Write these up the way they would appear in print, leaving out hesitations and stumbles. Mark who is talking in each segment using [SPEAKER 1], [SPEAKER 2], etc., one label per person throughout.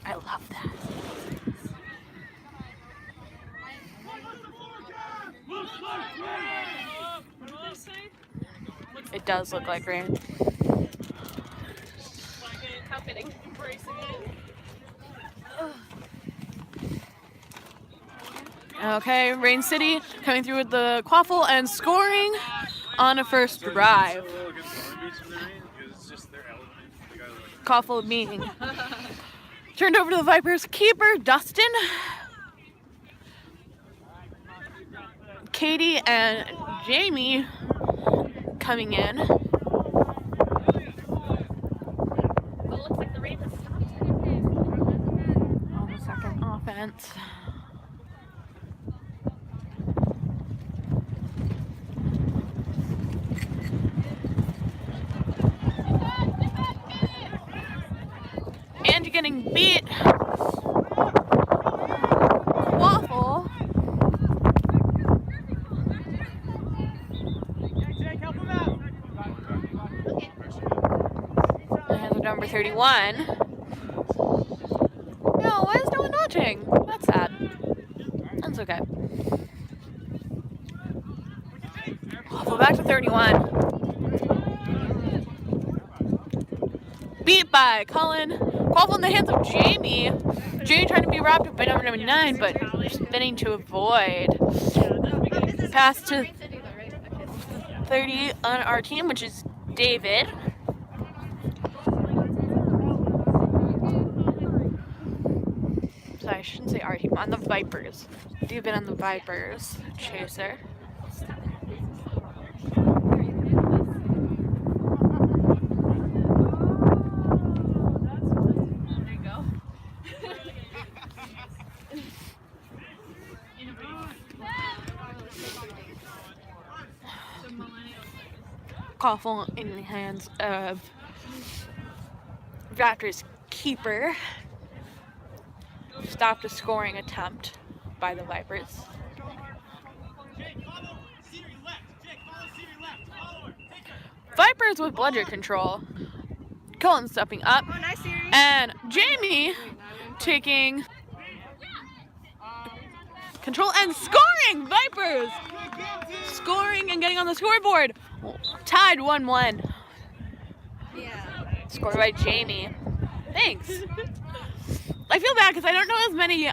[SPEAKER 1] I love that. It does look like rain.
[SPEAKER 2] How fitting. Embracing it.
[SPEAKER 1] Okay, Rain City coming through with the quaffle and scoring on a first drive. Quaffle being turned over to the Vipers keeper, Dustin. Katie and Jamie coming in.
[SPEAKER 2] But it looks like the rain has stopped.
[SPEAKER 1] On the second offense. And you're getting beat. Waffle. And number 31. No, why is no one watching? That's sad. That's okay. Waffle back to 31. Beat by Colin. Quaffle in the hands of Jamie. Jamie trying to be wrapped up by number 9, but spinning to avoid. Pass to 30 on our team, which is David. Sorry, I shouldn't say our team. On the Vipers. David on the Vipers. Chaser. Quaffle in the hands of Raptors keeper. Stopped a scoring attempt by the Vipers. Vipers with bludger control. Cullen stepping up. And Jamie taking control and scoring! Vipers! Scoring and getting on the scoreboard. Tied 1-1.
[SPEAKER 2] Yeah.
[SPEAKER 1] Scored by Jamie. Thanks. I feel bad because I don't know as many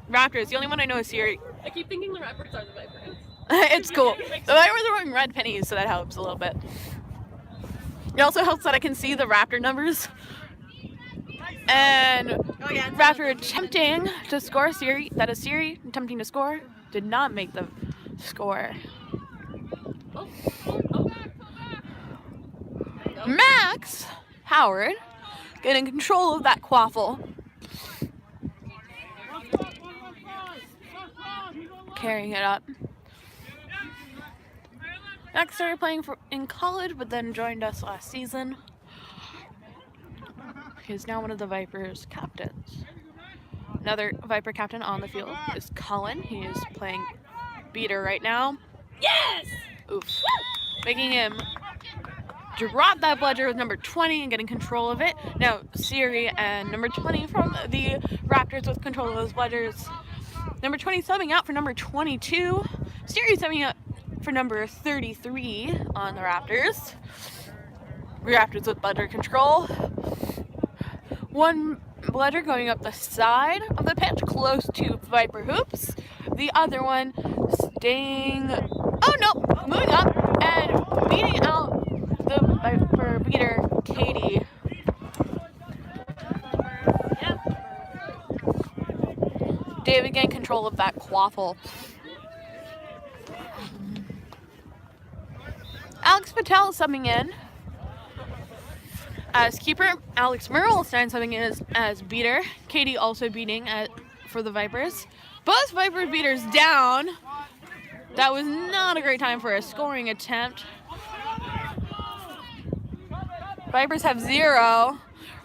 [SPEAKER 1] Raptors. The only one I know is Siri.
[SPEAKER 2] I keep thinking the Raptors are the Vipers.
[SPEAKER 1] It's cool. The Vipers are wearing red pennies, so that helps a little bit. It also helps that I can see the Raptor numbers. And Raptor attempting to score. Siri, that is Siri attempting to score. Did not make the score. Max Howard getting control of that quaffle. Carrying it up. Max started playing in college, but then joined us last season. He's now one of the Vipers' captains. Another Viper captain on the field is Colin. He is playing beater right now.
[SPEAKER 2] Yes!
[SPEAKER 1] Oof. Making him drop that bludger with number 20 and getting control of it. Now Siri and number 20 from the Raptors with control of those bludgers. Number 20 subbing out for number 22. Siri subbing out for number 33 on the Raptors. Raptors with bludger control. One bludger going up the side of the pitch close to Viper hoops. The other one staying, oh no, moving up and beating out the Viper beater, Katie. David getting control of that quaffle. Alex Patel subbing in as keeper. Alex Merlstein subbing in as beater. Katie also beating for the Vipers. Both Viper beaters down. That was not a great time for a scoring attempt. Vipers have 0.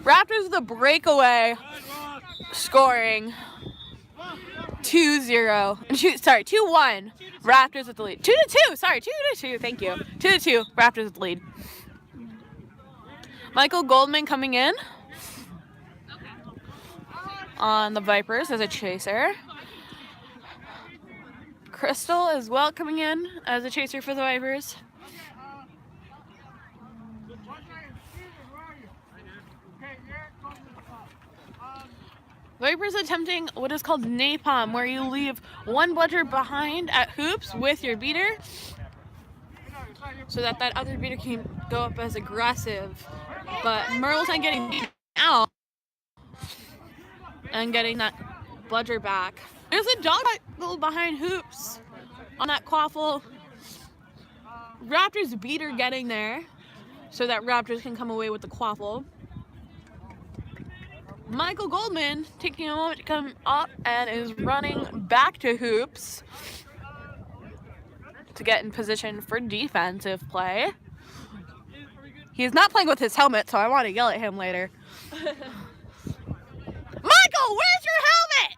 [SPEAKER 1] Raptors with a breakaway scoring 2-0. Sorry, 2-1. Raptors with the lead. 2-2. Sorry, 2-2. Thank you. 2-2. Raptors with the lead. Michael Goldman coming in. on the Vipers as a chaser. Crystal is well coming in as a chaser for the Vipers. Vipers attempting what is called napalm, where you leave one bludger behind at hoops with your beater so that other beater can go up as aggressive. But Merle's getting beaten out and getting that bludger back. There's a dog behind hoops on that quaffle. Raptors beater getting there so that Raptors can come away with the quaffle. Michael Goldman taking a moment to come up and is running back to hoops to get in position for defensive play. He is not playing with his helmet, so I want to yell at him later. Michael, where's your helmet?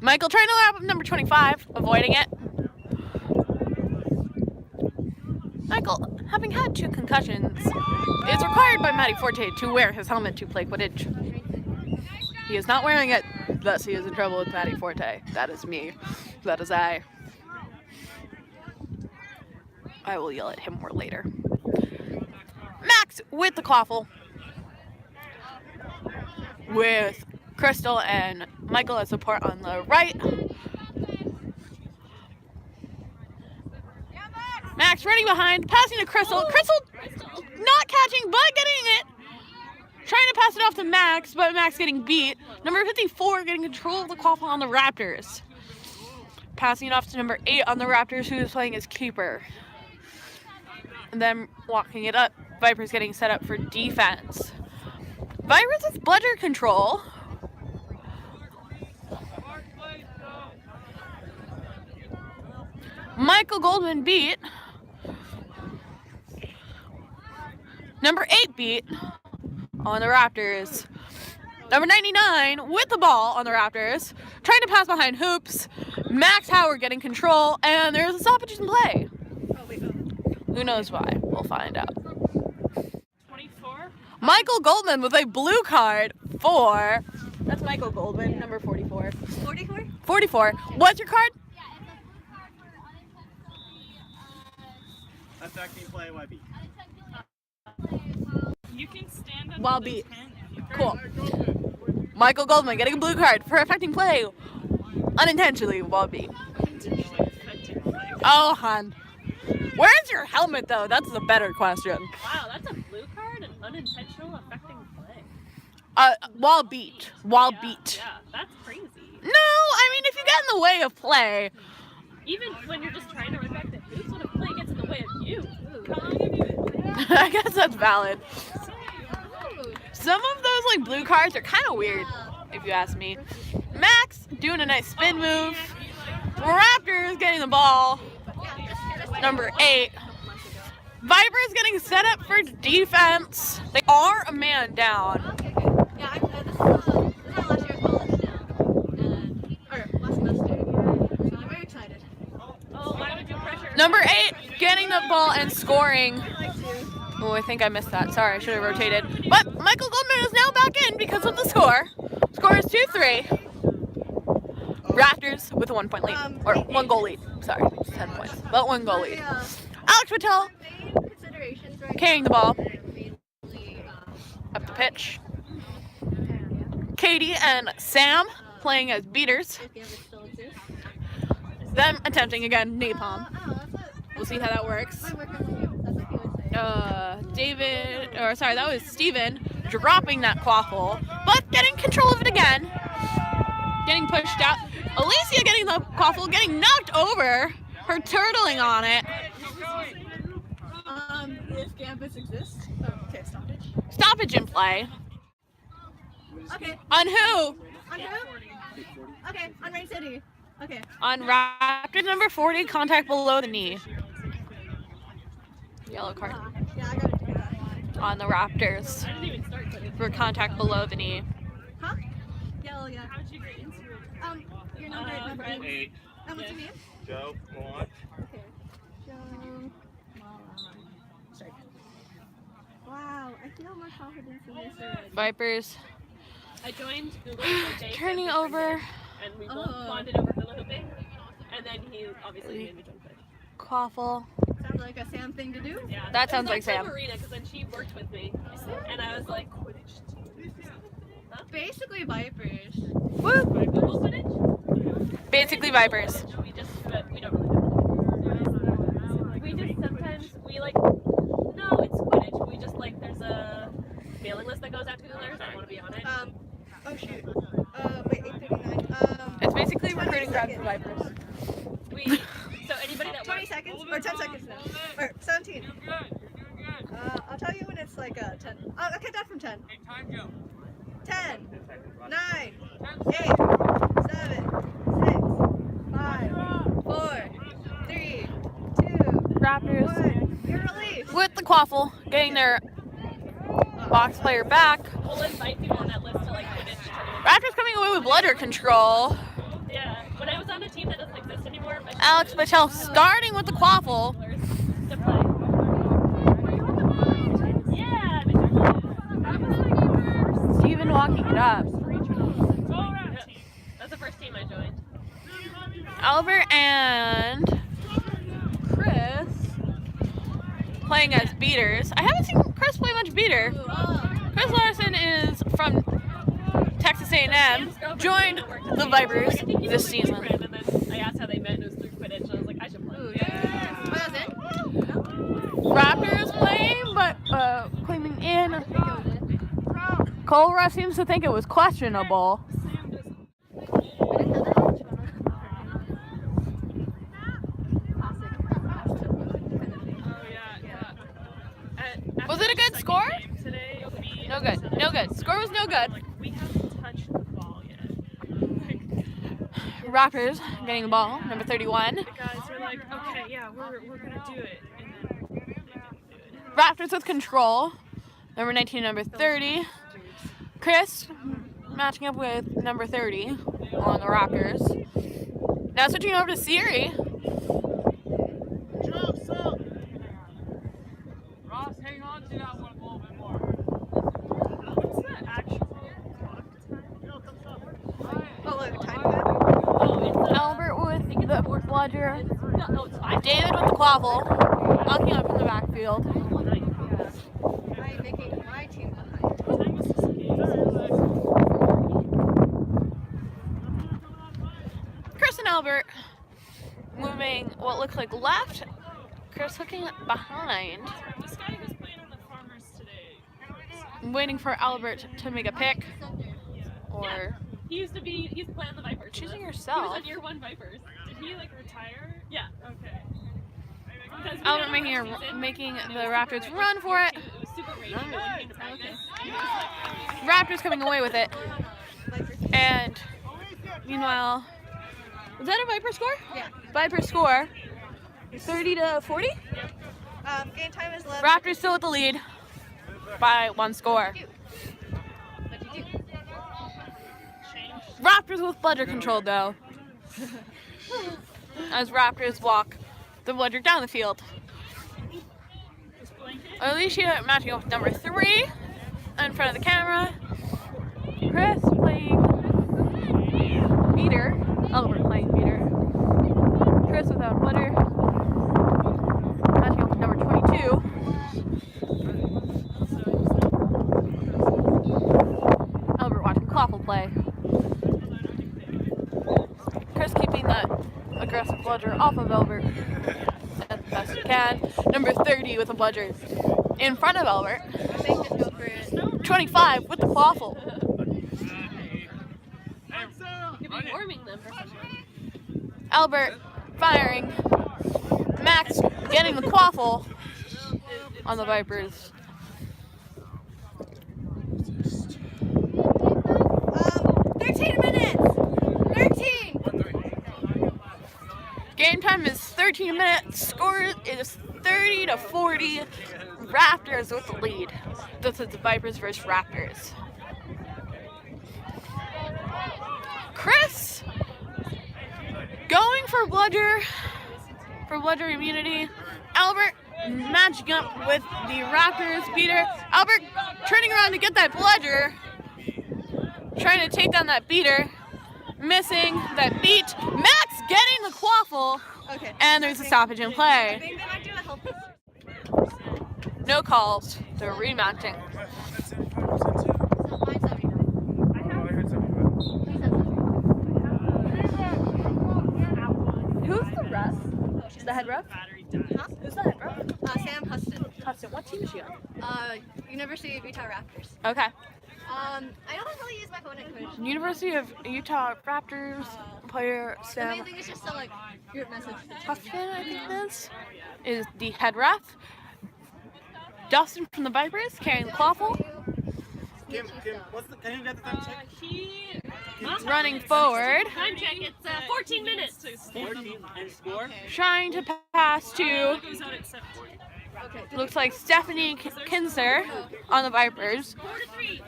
[SPEAKER 1] Michael trying to lap up number 25, avoiding it. Michael, having had 2 concussions, is required by Matty Forte to wear his helmet to play Quidditch. He is not wearing it, thus he is in trouble with Matty Forte. That is me. That is I. I will yell at him more later. Max with the quaffle. With Crystal and Michael as support on the right. Max running behind, passing to Crystal. Crystal not catching, but getting it. Trying to pass it off to Max, but Max getting beat. Number 54 getting control of the quaffle on the Raptors. Passing it off to number 8 on the Raptors, who is playing as keeper. And then walking it up. Vipers getting set up for defense. Vipers with bludger control. Michael Goldman beat. Number 8 beat on the Raptors. Number 99 with the ball on the Raptors. Trying to pass behind hoops. Max Howard getting control. And there's a stoppage in play. Who knows why? We'll find out.
[SPEAKER 2] 24?
[SPEAKER 1] Michael Goldman with a blue card for... That's Michael Goldman, number 44.
[SPEAKER 2] 44?
[SPEAKER 1] 44. What's your card?
[SPEAKER 3] Affecting play YB.
[SPEAKER 2] You can stand up
[SPEAKER 1] While beat. Cool. Michael Goldman getting a blue card for affecting play unintentionally while beat. Oh, hon. Where's your helmet, though? That's the better question.
[SPEAKER 2] Wow, that's a blue card and unintentional affecting play.
[SPEAKER 1] While beat. While
[SPEAKER 2] Yeah,
[SPEAKER 1] beat.
[SPEAKER 2] Yeah, that's crazy.
[SPEAKER 1] No, I mean, if you get in the way of play.
[SPEAKER 2] Even when you're just trying to respect the hoops, what if play gets in the way of you?
[SPEAKER 1] I guess that's valid. Some of those, like, blue cards are kind of weird, if you ask me. Max doing a nice spin move. Raptors getting the ball. Number 8. Vipers getting set up for defense. They are a man down.
[SPEAKER 4] Yeah, this is my last year of college now. Or last semester. So I'm very excited.
[SPEAKER 2] Oh, why would you pressure?
[SPEAKER 1] Number 8 getting the ball and scoring. Oh, I think I missed that. Sorry, I should have rotated. But Michael Goldman is now back in because of the score. Score is 2-3. Raptors with a 1-point lead. Or 1 goal lead. Sorry, it's 10 points. But 1 goal lead. Alex Patel carrying the ball up the pitch. Katie and Sam playing as beaters. Them attempting again napalm. We'll see how that works. That was Steven dropping that quaffle, but getting control of it again. Getting pushed out. Alicia getting the quaffle, getting knocked over. Her turtling on it.
[SPEAKER 4] If Gambus exists. Oh, okay, stoppage.
[SPEAKER 1] Stoppage in play.
[SPEAKER 4] Okay.
[SPEAKER 1] On who?
[SPEAKER 4] On who? Okay, on Rain City. Okay.
[SPEAKER 1] On Raptors number 40, contact below the knee. Yellow card.
[SPEAKER 4] Yeah, I gotta do that.
[SPEAKER 1] On the Raptors.
[SPEAKER 2] I didn't even start putting.
[SPEAKER 1] For contact below the knee.
[SPEAKER 4] Huh? Yeah.
[SPEAKER 2] How'd you get into it?
[SPEAKER 4] Your number 8.
[SPEAKER 3] 8.
[SPEAKER 4] And what's your name?
[SPEAKER 3] Joe, go on.
[SPEAKER 4] Okay. Joe. Sorry. feel more confidence in this already.
[SPEAKER 1] Vipers
[SPEAKER 2] I joined Google the day
[SPEAKER 1] turning
[SPEAKER 2] Sam was
[SPEAKER 1] over.
[SPEAKER 2] pregnant, and we both
[SPEAKER 4] Oh.
[SPEAKER 2] bonded over a little bit. And then he obviously made me join Quidditch.
[SPEAKER 1] Quaffle.
[SPEAKER 4] Sounds like a Sam thing to do.
[SPEAKER 2] Yeah,
[SPEAKER 1] That
[SPEAKER 2] it
[SPEAKER 1] sounds
[SPEAKER 2] was
[SPEAKER 1] like
[SPEAKER 2] actually
[SPEAKER 1] Sam.
[SPEAKER 2] Marina, because then she worked with me, and I was like, Quidditch.
[SPEAKER 4] Basically Vipers.
[SPEAKER 1] Woo!
[SPEAKER 2] Google Quidditch.
[SPEAKER 1] Basically Vipers.
[SPEAKER 2] We just, but we don't really know. We just sometimes no, it's Quidditch. But we just there's a mailing list that goes out to Googlers. I want to be on it.
[SPEAKER 4] Oh shoot. Wait, 8:59.
[SPEAKER 1] It's basically
[SPEAKER 4] 20
[SPEAKER 1] recruiting ground for
[SPEAKER 4] seconds.
[SPEAKER 1] Vipers.
[SPEAKER 2] So anybody that
[SPEAKER 4] 20 seconds or 10 seconds now. Or 17. I'll tell you when it's 10. I'll count down from 10. 10, 9, 8, 7, 6, 5, 4, 3, 2,
[SPEAKER 1] Raptors
[SPEAKER 4] 1. You're released.
[SPEAKER 1] with the Quaffle getting their box player back.
[SPEAKER 2] We'll invite people on that list to Quidditch.
[SPEAKER 1] Raptors coming away with blooder control.
[SPEAKER 2] Yeah. When I was on a team that doesn't exist anymore, my
[SPEAKER 1] Alex Patel starting with the Quaffle.
[SPEAKER 2] to play. Yeah.
[SPEAKER 1] Steven walking it up.
[SPEAKER 2] That's the first team I joined.
[SPEAKER 1] Albert and Chris playing as beaters. I haven't seen Chris play much beater. Chris Larson is from Texas A&M, joined the Vipers this season.
[SPEAKER 2] And then I asked how they met, and it was through Quidditch, and I was like, I should play.
[SPEAKER 1] Raptors playing, but claiming in. Cole Rush seems to think it was questionable. Was it a good score?
[SPEAKER 2] Today,
[SPEAKER 1] No good. No good. Score was no good.
[SPEAKER 2] we haven't touched the ball yet.
[SPEAKER 1] Raptors getting the ball, number 31.
[SPEAKER 2] The guys were like, okay, yeah, we're gonna do it. And then they didn't do it.
[SPEAKER 1] Raptors with control, number 19, number 30. Chris matching up with number 30 on the Raptors. Now switching over to Siri.
[SPEAKER 3] Ross, hang on to that one a little bit more.
[SPEAKER 2] What's the actual clock time?
[SPEAKER 4] Oh, look, time
[SPEAKER 2] Oh, it's
[SPEAKER 1] Albert with the bludger.
[SPEAKER 2] no, it's 5.
[SPEAKER 1] David with the quaffle. Walking up from the backfield.
[SPEAKER 4] I'm making my team behind.
[SPEAKER 1] Chris and Albert moving what looks like left. Chris looking behind.
[SPEAKER 2] This guy who's playing on the Farmers today.
[SPEAKER 1] Waiting for Albert to make a pick. Or
[SPEAKER 2] He's playing the Vipers.
[SPEAKER 1] choosing
[SPEAKER 2] He was
[SPEAKER 1] yourself.
[SPEAKER 2] on year 1 Vipers. Did he retire? Yeah. Okay. Because we
[SPEAKER 1] Albert
[SPEAKER 2] had
[SPEAKER 1] making
[SPEAKER 2] our first season,
[SPEAKER 1] making
[SPEAKER 2] and
[SPEAKER 1] the
[SPEAKER 2] it was
[SPEAKER 1] Raptors
[SPEAKER 2] super
[SPEAKER 1] run for it.
[SPEAKER 2] It was super rainy. It was pregnant.
[SPEAKER 1] Raptors coming away with it. And meanwhile, was that a Viper score?
[SPEAKER 4] Yeah.
[SPEAKER 1] Viper score 30-40.
[SPEAKER 4] Game time is 11.
[SPEAKER 1] Raptors still with the lead by 1 score.
[SPEAKER 4] What'd you do?
[SPEAKER 1] Raptors with bludger control though. As Raptors walk the bludger down the field. Alicia matching up with number 3 in front of the camera. Chris playing beater. Albert playing beater. Chris without bludger. Matching up with number 22. Albert watching Clawful play. Chris keeping that aggressive bludger off of Albert as best he can. Number 30 with a bludger in front of Albert.
[SPEAKER 4] I think just go for it.
[SPEAKER 1] 25 with the Clawful.
[SPEAKER 2] Could be warming them or something.
[SPEAKER 1] Albert firing. Max getting the Quaffle on the Vipers.
[SPEAKER 4] 13 minutes! 13!
[SPEAKER 1] Game time is 13 minutes. Score is 30-40. Raptors with the lead. This is the Vipers versus Raptors. Chris going for bludger immunity. Albert matching up with the Raptors beater. Albert turning around to get that bludger, trying to take down that beater, missing that beat. Max getting the quaffle,
[SPEAKER 4] Okay.
[SPEAKER 1] and there's a stoppage in
[SPEAKER 4] I
[SPEAKER 1] play.
[SPEAKER 4] think they might do a help.
[SPEAKER 1] No calls. They're rematching. Who's the ref? She's the head ref?
[SPEAKER 4] Huh?
[SPEAKER 1] Who's the head ref?
[SPEAKER 4] Sam Huston.
[SPEAKER 1] Hudson. What team is she on?
[SPEAKER 4] University of Utah Raptors.
[SPEAKER 1] Okay.
[SPEAKER 4] I don't really use my phone in Quidditch.
[SPEAKER 1] University of Utah Raptors player
[SPEAKER 4] The
[SPEAKER 1] Sam
[SPEAKER 4] main thing is just to like group message.
[SPEAKER 1] Huston, I think it is the head ref. Dustin from the Vipers carrying the quaffle,
[SPEAKER 3] Kim, can you get the time check?
[SPEAKER 1] running forward,
[SPEAKER 2] Time check. It's 14 minutes.
[SPEAKER 3] 14 and score.
[SPEAKER 1] trying to pass to,
[SPEAKER 2] Goes out at 7:40.
[SPEAKER 4] Okay.
[SPEAKER 1] looks like Stephanie Kinzer on the Vipers,
[SPEAKER 2] 4-3.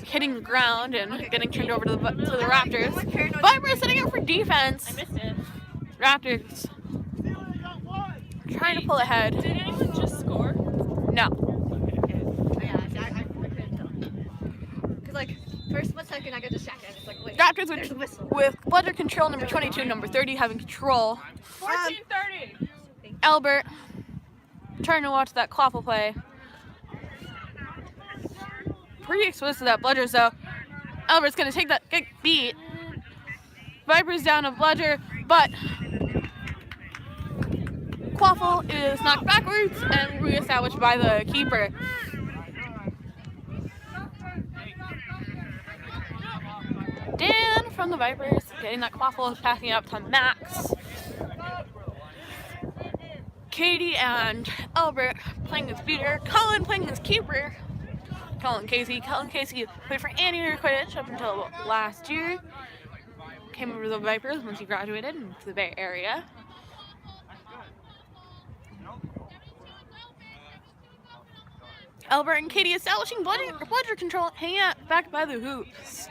[SPEAKER 1] hitting the ground and getting turned over to the Raptors.
[SPEAKER 4] Everyone's paranoid.
[SPEAKER 1] Vipers setting up for defense.
[SPEAKER 2] I missed it.
[SPEAKER 1] Raptors trying to pull ahead.
[SPEAKER 2] Did anyone just score?
[SPEAKER 1] No.
[SPEAKER 4] Yeah, I couldn't tell. Because like first split second I got distracted. It's like wait.
[SPEAKER 1] Raptors
[SPEAKER 4] There's a whistle.
[SPEAKER 1] with bludger control, number 22, number 30 having control.
[SPEAKER 2] 14-30.
[SPEAKER 1] Albert trying to watch that quaffle play. Pretty exposed to that bludger, so Albert's gonna take that big beat. Vipers down a bludger, but quaffle is knocked backwards and reestablished by the keeper. Dan from the Vipers getting that quaffle, passing it up to Max. Katie and Albert playing his beater. Colin playing his keeper. Colin Casey played for Anteater Quidditch up until last year. Came over to the Vipers once he graduated into the Bay Area. Albert and Katie establishing bludger control, hanging out back by the hoops.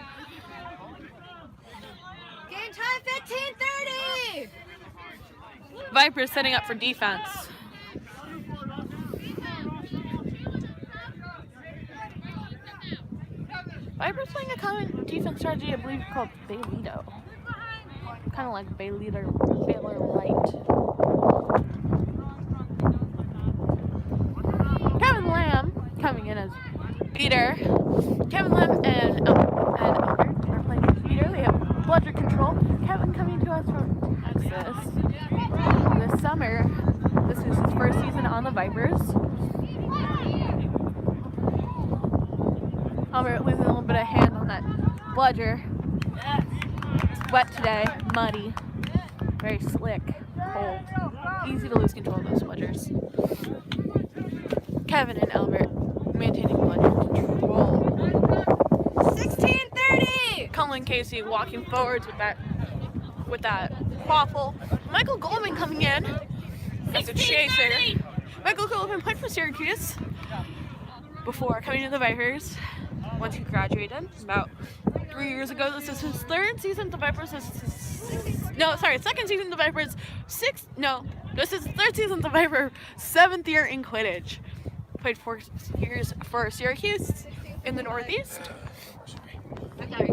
[SPEAKER 4] Game time 15:30.
[SPEAKER 1] Vipers setting up for defense. Vipers playing a common defense strategy, I believe, called Baylito. Kind of like Baylor Light. Kevin Lamb coming in as beater. Kevin Lamb and Albert are playing as beater. They have bludger control. Kevin coming to us from Texas this summer. This is his first season on the Vipers. Albert losing a little bit of hand on that bludger. It's wet today, muddy, very slick, cold. Easy to lose control of those bludgers. Kevin and Albert maintaining bludger control.
[SPEAKER 4] 16:30.
[SPEAKER 1] Colin Casey walking forwards with that quaffle. Michael Goldman coming in as a chaser. Michael Goldman played for Syracuse before coming to the Vipers. Once he graduated about 3 years ago. This is his third season at the Vipers. Second season at the Vipers. This is his third season at the Vipers. 7th year in Quidditch. Played 4 years for Syracuse in the Northeast.
[SPEAKER 4] Okay.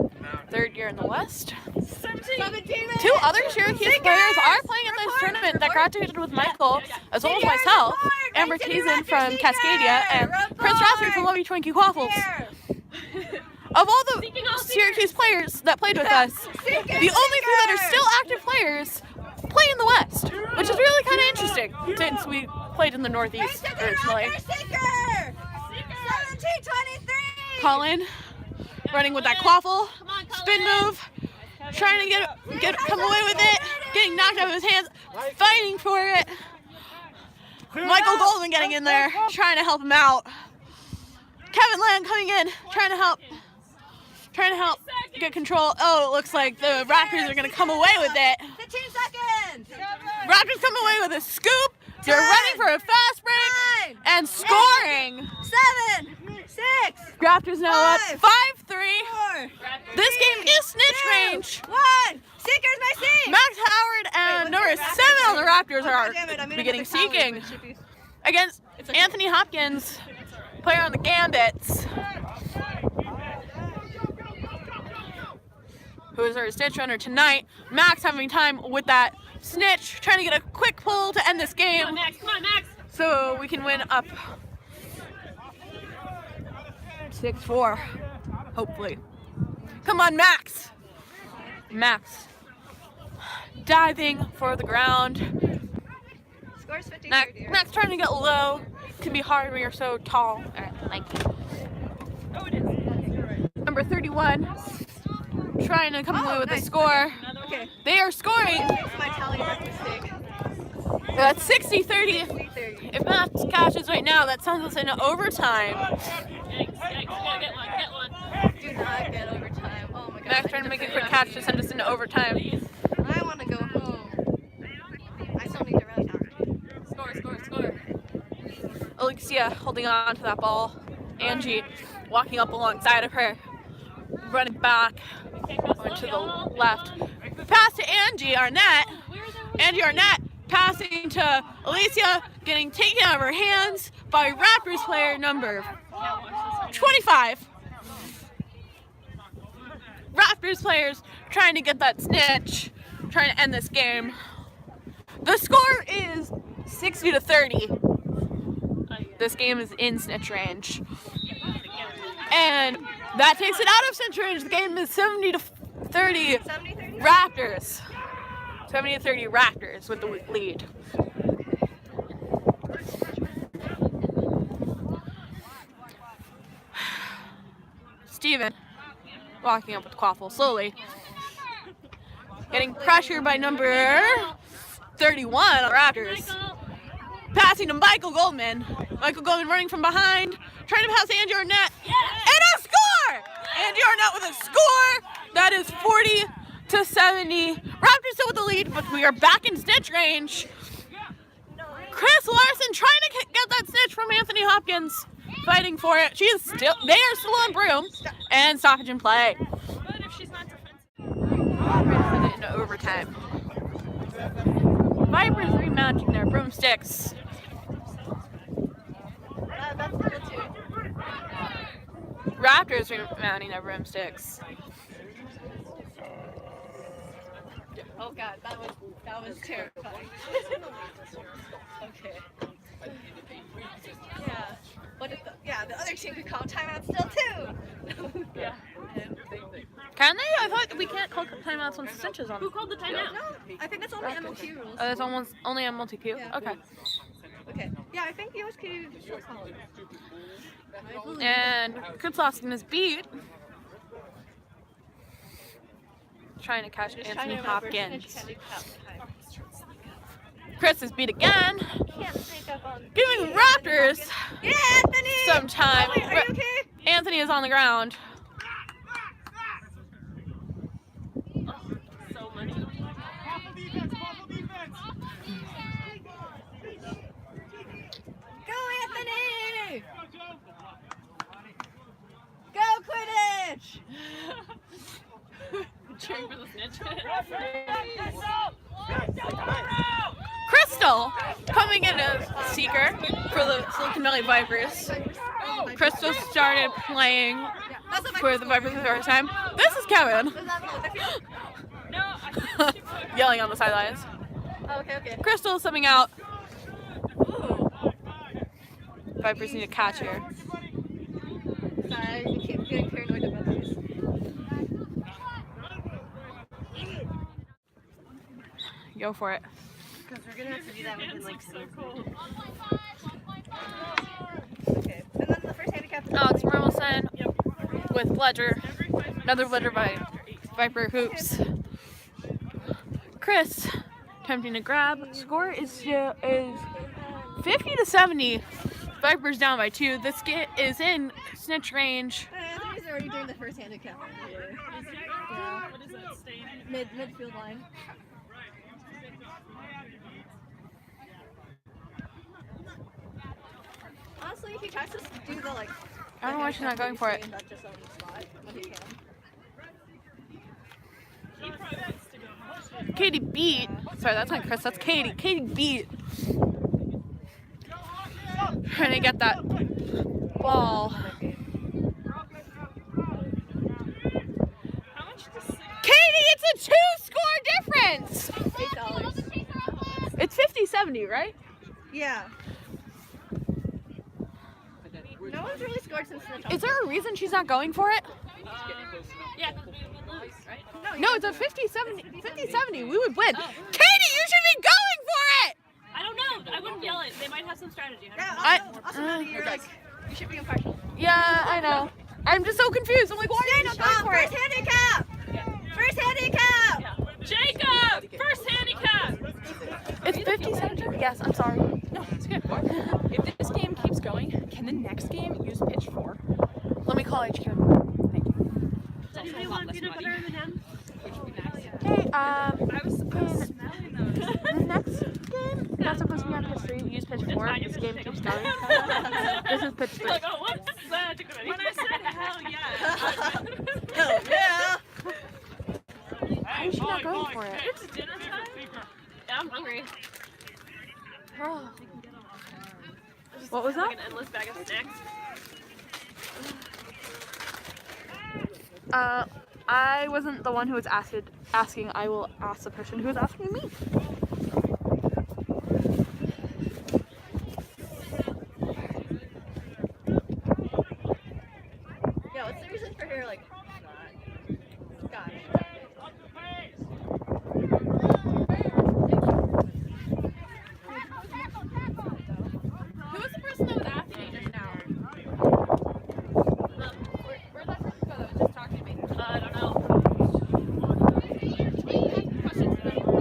[SPEAKER 1] 3rd year in the West.
[SPEAKER 4] 17 minutes.
[SPEAKER 1] 2 other Syracuse players are playing at this tournament that graduated with Michael, as well as myself, Amber Teason from Cascadia, and Prince Rosser from Lovey Twinkie Quaffles. Of all the Syracuse players that played with us, the only 2 that are still active players play in the West, which is really kind of interesting since we played in the Northeast originally.
[SPEAKER 4] 17:23.
[SPEAKER 1] Colin running with that quaffle, spin move, trying to come away with it, getting knocked out of his hands, fighting for it. Michael Goldman getting in there, trying to help him out. Kevin Land coming in, trying to help get control. Oh, it looks like the Raptors are going to come away with it.
[SPEAKER 4] 15 seconds.
[SPEAKER 1] Raptors come away with a scoop. They're running for a fast break
[SPEAKER 4] 9,
[SPEAKER 1] and scoring.
[SPEAKER 4] 7, 6,
[SPEAKER 1] Raptors now up 5-3.
[SPEAKER 4] 4.
[SPEAKER 1] This game is snitch range.
[SPEAKER 4] 1. Seekers may see.
[SPEAKER 1] Max Howard and number 7 on the Raptors are beginning seeking. against Anthony Hopkins, player on the Gambits, who is our snitch runner tonight. Max having time with that snitch, trying to get a quick pull to end this game.
[SPEAKER 2] Come on, Max.
[SPEAKER 1] So we can win up 6-4, hopefully. Come on, Max. Max. Diving for the ground.
[SPEAKER 4] Scores 50
[SPEAKER 1] Max trying to get low. Can be hard when you're so tall. Lanky.
[SPEAKER 2] Oh, it is.
[SPEAKER 1] Number 31. Trying to come away with the score.
[SPEAKER 4] Okay.
[SPEAKER 1] They are scoring.
[SPEAKER 4] It's my tally mark mistake.
[SPEAKER 1] That's 60-30.
[SPEAKER 4] 60-30.
[SPEAKER 1] If Max catches right now, that sends us into overtime.
[SPEAKER 2] Yikes. Get one.
[SPEAKER 4] Do not get overtime. Oh my god.
[SPEAKER 1] Max trying to make a quick catch to send us into overtime.
[SPEAKER 4] I want to go home. I still need to run.
[SPEAKER 2] Score.
[SPEAKER 1] Alexia holding on to that ball. Angie walking up alongside of her. Running back. Going to the left. Pass to Angie Arnett. Angie Arnett passing to Alicia, getting taken out of her hands by Raptors player number 25. Raptors players trying to get that snitch, trying to end this game. The score is 60-30. This game is in snitch range. And that takes it out of snitch range. The game is 70-30 Raptors. 70-30 Raptors with the lead. Steven walking up with the quaffle slowly. Getting pressured by number 31 on the Raptors. Passing to Michael Goldman. Michael Goldman running from behind. Trying to pass to Angie Arnett. And a score! Angie Arnett with a score. That is 40-70. Raptors still with the lead, but we are back in snitch range. Chris Larson trying to get that snitch from Anthony Hopkins. Fighting for it. They are still on broom. And stoppage in play.
[SPEAKER 2] But if she's not defensive.
[SPEAKER 1] Send it into overtime. Vipers remounting their broomsticks.
[SPEAKER 4] That's cool too.
[SPEAKER 1] Raptors remounting their broomsticks.
[SPEAKER 4] Oh god, that was terrifying. Okay. Yeah. What if the other team could call timeout still too?
[SPEAKER 2] Yeah.
[SPEAKER 1] Can they? I thought we can't call timeouts when snitches on.
[SPEAKER 2] Who called the timeout?
[SPEAKER 4] No, I think that's only MLQ rules.
[SPEAKER 1] Oh, that's almost only on multi-Q?
[SPEAKER 4] Yeah.
[SPEAKER 1] Okay.
[SPEAKER 4] Okay. Yeah, I think USQ still call it.
[SPEAKER 1] And Chris Larson is beat. Trying to catch Anthony Hopkins. Chris is beat again. Giving Raptors
[SPEAKER 4] Yeah, Anthony!
[SPEAKER 1] some time.
[SPEAKER 4] Oh, wait, are you okay?
[SPEAKER 1] Anthony is on the ground.
[SPEAKER 2] So many.
[SPEAKER 4] Go, Anthony! Go, Quidditch!
[SPEAKER 2] Cheering for the snitch.
[SPEAKER 1] Crystal coming in as seeker for the Silicon Valley Vipers. Crystal started playing for the Vipers for the first time. This is Kevin. Yelling on the sidelines.
[SPEAKER 4] Oh, okay.
[SPEAKER 1] Crystal subbing out.
[SPEAKER 4] Ooh.
[SPEAKER 1] Vipers need to catch her.
[SPEAKER 4] Sorry, you keep getting paranoid about these.
[SPEAKER 1] Go for it.
[SPEAKER 4] Because we're gonna have to do that within like so cool. Okay. And then the first handicap is
[SPEAKER 1] Alex Mermelson with Ledger. Another Ledger by Viper Hoops. Chris attempting to grab. Score is 50-70. Vipers down by 2. This is in snitch range.
[SPEAKER 4] Anthony's already doing the first handicap. Yeah.
[SPEAKER 2] What is that stain?
[SPEAKER 4] Midfield line. Honestly, if he tries to do the like.
[SPEAKER 1] I don't know why she's not going for it.
[SPEAKER 4] That's just on the spot when he can.
[SPEAKER 2] He probably wants to go.
[SPEAKER 1] Katie beat. Sorry, that's not Chris. That's Katie. Katie beat Trying to get that ball.
[SPEAKER 2] How much does
[SPEAKER 1] Katie, it's a 2-score difference.
[SPEAKER 4] $8.
[SPEAKER 1] It's 50-70, right?
[SPEAKER 4] Yeah. No one's really scored since the
[SPEAKER 1] Is there a reason she's not going for it?
[SPEAKER 2] yeah, because we would lose, right?
[SPEAKER 1] No, it's a 50-70. We would win. Katie, you should be going for it.
[SPEAKER 2] I don't know. I wouldn't yell it. They might have some strategy.
[SPEAKER 4] Yeah, also you're like, you should be impartial.
[SPEAKER 1] Yeah, I know. I'm just so confused. I'm like, why are you not going for
[SPEAKER 4] First
[SPEAKER 1] it?
[SPEAKER 4] handicap! First handicap!
[SPEAKER 2] Yeah. Jacob! First handicap!
[SPEAKER 1] It's 50-70. Yes, I'm sorry.
[SPEAKER 5] No, it's good. If this game keeps going, can the next game use pitch 4?
[SPEAKER 1] Let me call HQ.
[SPEAKER 5] Thank you.
[SPEAKER 2] Does anybody want peanut butter in the ham?
[SPEAKER 1] Hey,
[SPEAKER 5] I was smelling those.
[SPEAKER 1] the next game, that's supposed to be on pitch 3. We use pitch 4. This game keeps going. This is pitch 3.
[SPEAKER 2] Like, oh, what's that?
[SPEAKER 5] When I said hell yeah,
[SPEAKER 4] Oh, yeah!
[SPEAKER 1] Why is she not going for it?
[SPEAKER 2] It's dinner time? Yeah, I'm hungry.
[SPEAKER 1] Oh. What was
[SPEAKER 2] Like
[SPEAKER 1] that?
[SPEAKER 2] an endless bag of snacks.
[SPEAKER 1] I wasn't the one who was asking. I will ask the person who was asking me.
[SPEAKER 4] Yeah, what's the reason for her, like, gosh.
[SPEAKER 5] Who was the person that was asking me just now? Where'd that person go that was just talking to me?
[SPEAKER 2] I don't know.
[SPEAKER 5] Questions that I were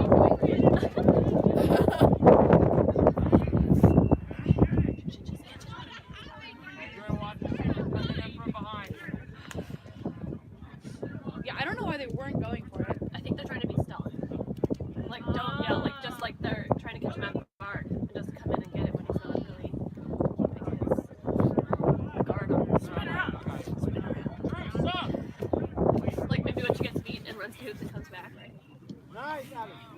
[SPEAKER 5] going Yeah, I don't know why they weren't going for it.
[SPEAKER 2] I think they're trying to be stealth. Like, don't yell. Like, just like they're trying to catch him off guard and just come in and get it when he's not really keeping his guard on. Spin around. Spin around. Like, maybe when she gets beat and runs to hoops and comes back, right?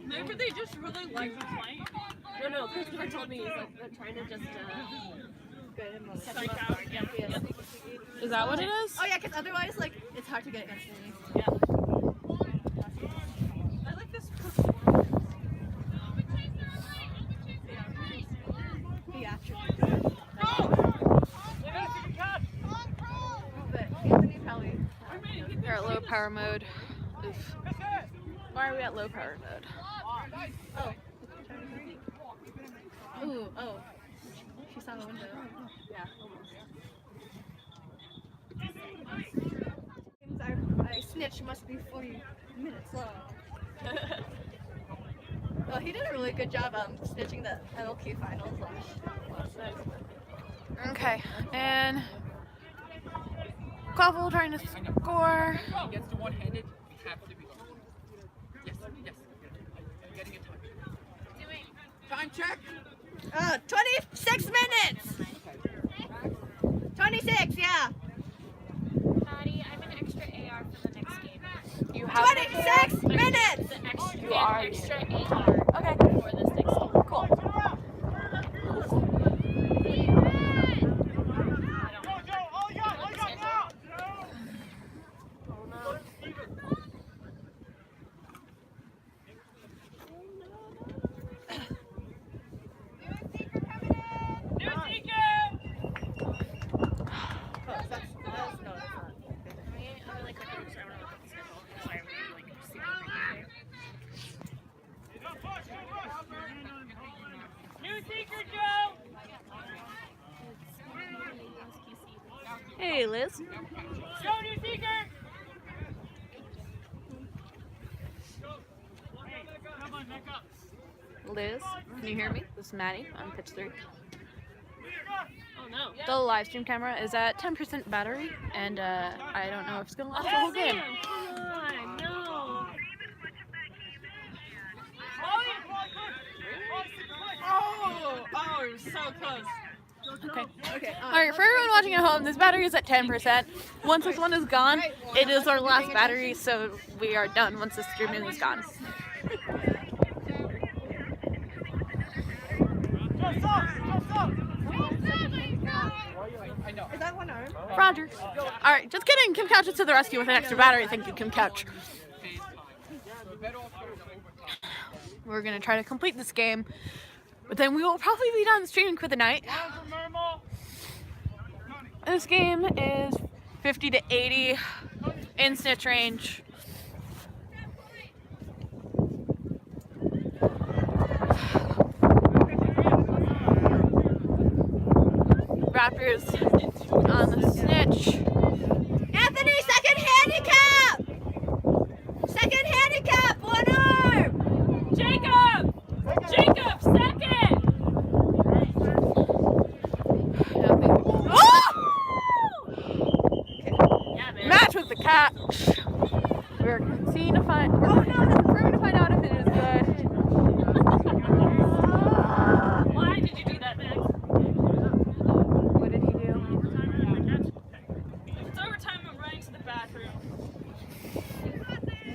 [SPEAKER 5] Maybe they just really like the plane.
[SPEAKER 2] No, Christopher told me he's like, they're trying to just,
[SPEAKER 4] Good in moment.
[SPEAKER 2] catch him off guard. Yeah.
[SPEAKER 1] Is that what it is?
[SPEAKER 4] Oh, yeah, because otherwise, like, it's hard to get against me.
[SPEAKER 2] Yeah.
[SPEAKER 5] I like this.
[SPEAKER 4] Yeah, true. But Anthony probably.
[SPEAKER 1] We're at low power mode. Oof. Why are we at low power mode?
[SPEAKER 4] Oh. Ooh, oh. She saw the window.
[SPEAKER 2] Yeah.
[SPEAKER 4] I snitch must be 40 minutes long. Well, he did a really good job snitching the LQ finals last night.
[SPEAKER 1] Okay, and Quaffle trying to score.
[SPEAKER 5] Gets to one-handed, have to be. Yes. Getting a touch. Time check.
[SPEAKER 4] 26 minutes! 26, yeah!
[SPEAKER 6] Maddie, I'm an extra AR for the next game.
[SPEAKER 1] You have
[SPEAKER 4] 26 minutes!
[SPEAKER 6] The extra,
[SPEAKER 1] You are.
[SPEAKER 6] extra AR
[SPEAKER 1] Okay,
[SPEAKER 6] for this next game.
[SPEAKER 1] cool. Hey, Liz. Liz, can you hear me? This is Maddie on pitch 3.
[SPEAKER 2] Oh no.
[SPEAKER 1] The live stream camera is at 10% battery, and I don't know if it's gonna last the whole game.
[SPEAKER 2] Come on, no.
[SPEAKER 5] Oh, it was so close.
[SPEAKER 1] Okay.
[SPEAKER 4] Okay,
[SPEAKER 1] Alright, for everyone watching at home, this battery is at 10%. Once this one is gone, it is our last battery, so we are done once this streaming is gone.
[SPEAKER 3] Just up!
[SPEAKER 4] one arm.
[SPEAKER 1] Roger. All right, just kidding. Kim Couch is to the rescue with an extra battery. Thank you, Kim Couch. We're gonna try to complete this game, but then we will probably be done streaming for the night. This game is 50 to 80 in snitch range. Raptors on the snitch.
[SPEAKER 4] Anthony, second handicap! Second handicap, one arm!
[SPEAKER 2] Jacob! Jacob, second! Yeah, man.
[SPEAKER 1] Match with the catch. We're seeing to find. We're trying to find out if it is good.
[SPEAKER 2] Why did you do that, Max?
[SPEAKER 1] What did he do?
[SPEAKER 2] It's overtime, I'm running to the bathroom.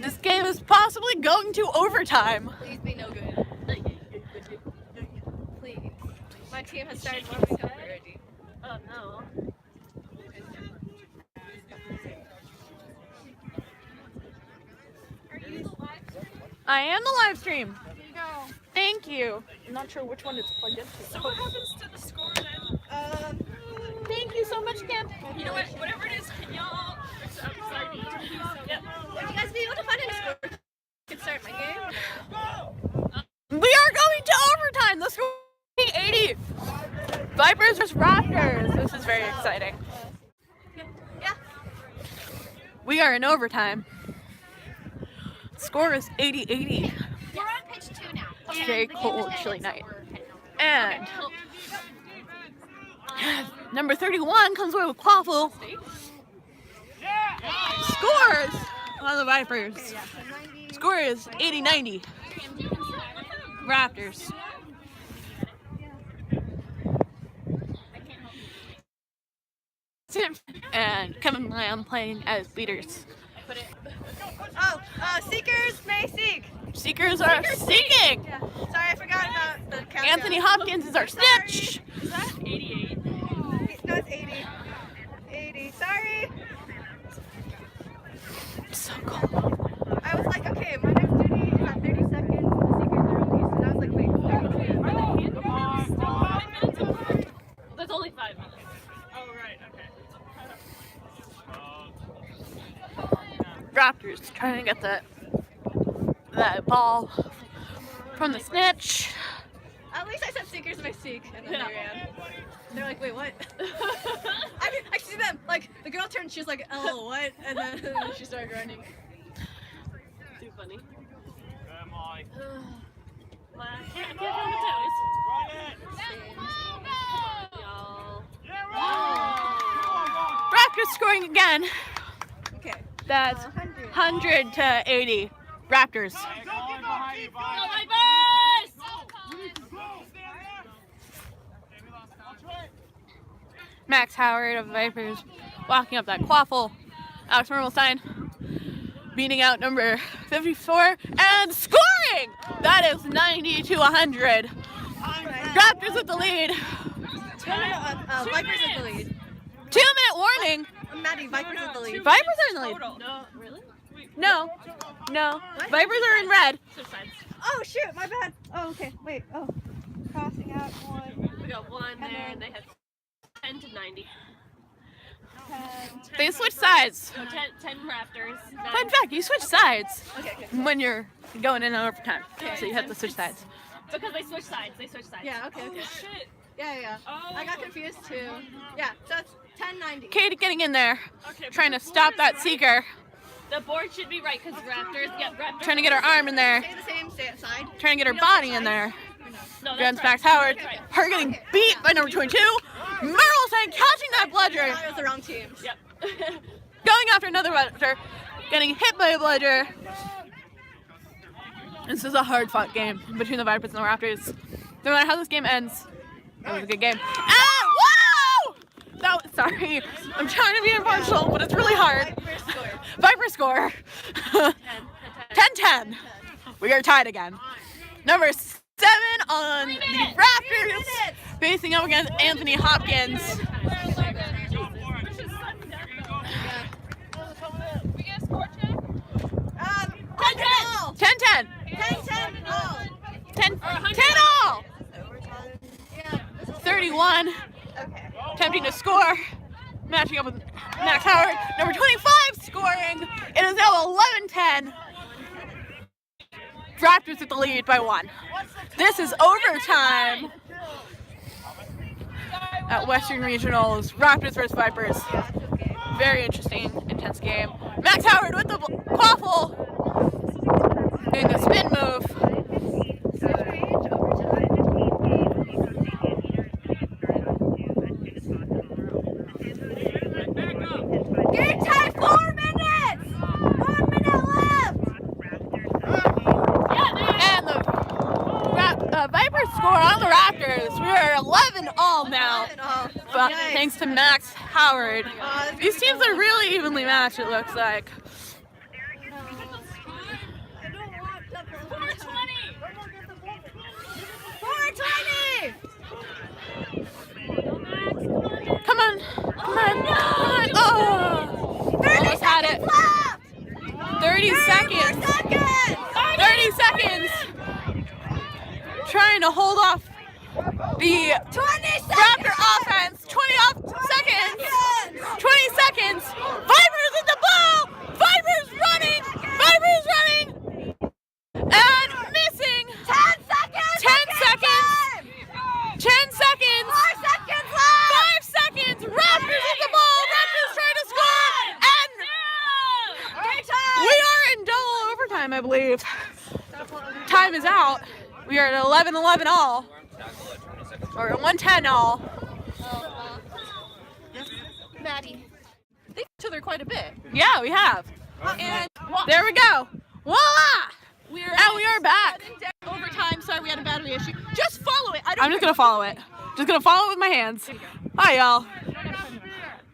[SPEAKER 1] This game is possibly going to overtime.
[SPEAKER 4] Please be no good. Please. My team has started warming up already.
[SPEAKER 2] Oh no.
[SPEAKER 1] I am the live stream. Thank you. I'm not sure which one it's plugged into.
[SPEAKER 2] So what happens to the score then?
[SPEAKER 1] Thank you so much, Kim.
[SPEAKER 2] You know what? Whatever it is, can y'all? Yep.
[SPEAKER 4] Would you guys be able to find any score? I can start my game.
[SPEAKER 1] We are going to overtime. The score is 80. Vipers vs Raptors. This is very exciting.
[SPEAKER 4] Yeah.
[SPEAKER 1] We are in overtime. Score is 80-80.
[SPEAKER 6] We're on pitch 2 now.
[SPEAKER 1] It's a very cold, chilly night. And number 31 comes away with Quaffle. Scores on the Vipers. Score is 80-90. Raptors. And Kevin Lamb playing as leaders.
[SPEAKER 4] Oh, Seekers may seek.
[SPEAKER 1] Seekers are seeking.
[SPEAKER 4] Yeah. Sorry, I forgot about the countdown.
[SPEAKER 1] Anthony Hopkins is our snitch.
[SPEAKER 2] Is that 88?
[SPEAKER 4] No, it's 80. 80. Sorry.
[SPEAKER 1] So cold.
[SPEAKER 4] I was like, okay, my next duty is at 30 seconds. The Seekers are released. And I was like, wait, 32.
[SPEAKER 2] Are the handicap still 5 minutes apart? That's only 5 minutes. Oh, right, okay.
[SPEAKER 1] Raptors trying to get that ball from the snitch.
[SPEAKER 4] At least I said Seekers may seek, and then
[SPEAKER 2] Yeah.
[SPEAKER 4] they ran. They're like, wait, what? I see them. Like, the girl turned, she was like, oh, what? And then she started running.
[SPEAKER 2] Too funny. Well, I can't feel the toes. Y'all.
[SPEAKER 1] Raptors scoring again.
[SPEAKER 4] Okay.
[SPEAKER 1] That's 100 to 80. Raptors.
[SPEAKER 2] Go, Vipers!
[SPEAKER 1] Max Howard of the Vipers walking up that quaffle. Alex Mermelstein beating out number 54 and scoring! That is 90 to 100. Raptors with the lead.
[SPEAKER 4] Vipers is the lead.
[SPEAKER 1] 2-minute warning.
[SPEAKER 4] Maddie, Vipers is the lead.
[SPEAKER 1] Vipers are in the lead.
[SPEAKER 2] No, really?
[SPEAKER 1] No. Vipers are in red.
[SPEAKER 2] Switch sides.
[SPEAKER 4] Oh, shoot, my bad. Oh, okay, wait, oh. Crossing out one.
[SPEAKER 2] We got one there, and they had 10 to 90.
[SPEAKER 4] 10.
[SPEAKER 1] They switch sides.
[SPEAKER 2] So 10 Raptors.
[SPEAKER 1] Fun fact, you switch sides
[SPEAKER 4] Okay.
[SPEAKER 1] when you're going in overtime. So you have to switch sides.
[SPEAKER 2] Because they switch sides.
[SPEAKER 4] Yeah, okay.
[SPEAKER 2] Oh, shit.
[SPEAKER 4] Yeah.
[SPEAKER 2] Oh.
[SPEAKER 4] I got confused too. Yeah, so it's 10:90.
[SPEAKER 1] Katie getting in there,
[SPEAKER 2] Okay, but
[SPEAKER 1] trying
[SPEAKER 2] the
[SPEAKER 1] to stop
[SPEAKER 2] board
[SPEAKER 1] that
[SPEAKER 2] is right.
[SPEAKER 1] seeker.
[SPEAKER 2] The board should be right because Raptors.
[SPEAKER 1] Trying to get her arm in there.
[SPEAKER 4] Stay the same side.
[SPEAKER 1] Trying to get her body in there.
[SPEAKER 2] No, that's
[SPEAKER 1] Guns
[SPEAKER 2] right.
[SPEAKER 1] Max Howard.
[SPEAKER 2] That's right.
[SPEAKER 1] Her getting beat by number 22. Mermelstein catching that bludger.
[SPEAKER 4] That was the wrong team.
[SPEAKER 2] Yep.
[SPEAKER 1] Going after another bludger. Getting hit by a bludger. This is a hard fought game between the Vipers and the Raptors. No matter how this game ends, it was a good game. Ah! Woo! Sorry. I'm trying to be impartial, but it's really hard. Viper score. 10-10. We are tied again. Number 7 on the Raptors facing up against Anthony Hopkins.
[SPEAKER 4] all.
[SPEAKER 1] 10-10.
[SPEAKER 4] 10-10 all.
[SPEAKER 1] 10 all.
[SPEAKER 4] Yeah.
[SPEAKER 1] 31.
[SPEAKER 4] Okay.
[SPEAKER 1] Attempting to score. Matching up with Max Howard. Number 25 scoring. It is now 11-10. Raptors with the lead by 1. This is overtime at Western Regionals. Raptors versus Vipers. Very interesting, intense game. Max Howard with the quaffle. Doing the spin move.
[SPEAKER 4] Game time, 4 minutes! 1 minute left!
[SPEAKER 1] And the Vipers score on the Raptors. We are 11 all now. But thanks to Max Howard. These teams are really evenly matched, it looks like.
[SPEAKER 4] 420!
[SPEAKER 1] Come on. Oh, almost had it. 30 seconds. 30 seconds. Trying to hold off the Raptor offense. 20 seconds. 20 seconds. Vipers in the ball. Vipers running. And missing.
[SPEAKER 4] 10 seconds!
[SPEAKER 1] 10 seconds. 10 seconds.
[SPEAKER 4] 4 seconds left!
[SPEAKER 1] 5 seconds. Raptors in the ball. Raptors trying to score. And we are in double overtime, I believe. Time is out. We are at 11-11 all. Or 110 all.
[SPEAKER 2] Maddie. They each other quite a bit.
[SPEAKER 1] Yeah, we have. And there we go. Voila! We are back.
[SPEAKER 2] Overtime. Sorry, we had a battery issue. Just follow it.
[SPEAKER 1] I'm just gonna follow it. Just gonna follow it with my hands. Hi, y'all.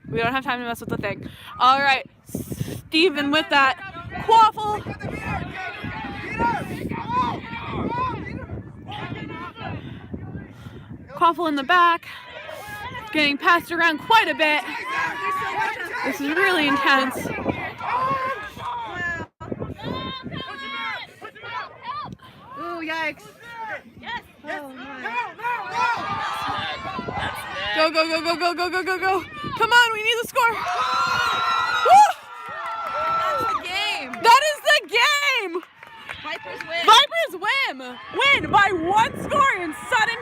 [SPEAKER 1] We don't have time to mess with the thing. All right, Steven with that quaffle. Quaffle in the back. Getting passed around quite a bit. This is really intense.
[SPEAKER 4] Ooh, yikes.
[SPEAKER 1] Go. Come on, we need the score. Woo!
[SPEAKER 4] That's the game.
[SPEAKER 1] That is the game.
[SPEAKER 4] Vipers win.
[SPEAKER 1] Vipers win by 1 score in sudden